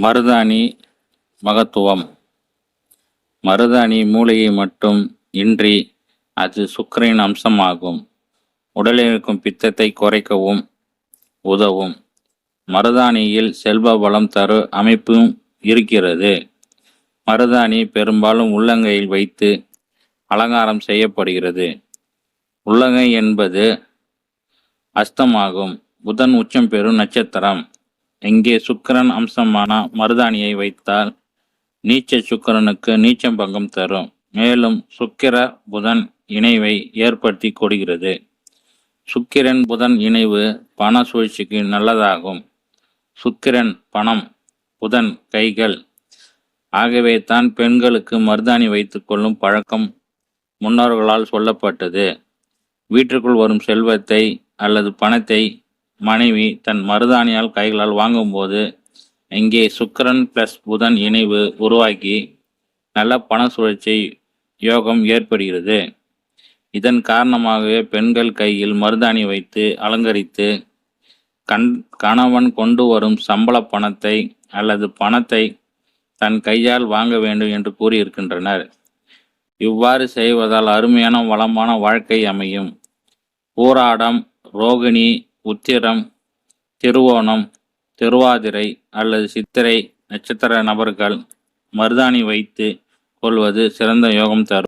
மருதாணி மகத்துவம். மருதாணி மூலிகை மட்டும் இன்றி அது சுக்கிரனின் அம்சமாகும். உடலில் இருக்கும் பித்தத்தை குறைக்கவும் உதவும். மருதாணியில் செல்வ வளம் தரு அமைப்பும் இருக்கிறது. மருதாணி பெரும்பாலும் உள்ளங்கையில் வைத்து அலங்காரம் செய்யப்படுகிறது. உள்ளங்கை என்பது அஸ்தமாகும். புதன் உச்சம் பெறும் நட்சத்திரம். இங்கே சுக்கிரன் அம்சமான மருதாணியை வைத்தால் நீச்ச சுக்கிரனுக்கு நீச்சம் பங்கம் தரும். மேலும் சுக்கிர புதன் இணைவை ஏற்படுத்தி கொடுக்கிறது. சுக்கிரன் புதன் இணைவு பண சூழ்ச்சிக்கு நல்லதாகும். சுக்கிரன் பணம், புதன் கைகள். ஆகவே தான் பெண்களுக்கு மருதாணி வைத்துக் கொள்ளும் பழக்கம் முன்னோர்களால் சொல்லப்பட்டது. வீட்டிற்குள் வரும் செல்வத்தை அல்லது பணத்தை மனைவி தன் மருதாணியால் கைகளால் வாங்கும்போது இங்கே சுக்கிரன் பிளஸ் புதன் இணைவு உருவாக்கி நல்ல பண சுழற்சி யோகம் ஏற்படுகிறது. இதன் காரணமாகவே பெண்கள் கையில் மருதாணி வைத்து அலங்கரித்து கணவன் கொண்டு வரும் சம்பள பணத்தை அல்லது பணத்தை தன் கையால் வாங்க வேண்டும் என்று கூறியிருக்கின்றனர். இவ்வாறு செய்வதால் அருமையான வளமான வாழ்க்கை அமையும். பூராடம், ரோகிணி, உத்திரம், திருவோணம், திருவாதிரை அல்லது சித்திரை நட்சத்திர நபர்கள் மருதாணி வைத்து கொள்வது சிறந்த யோகம் தரும்.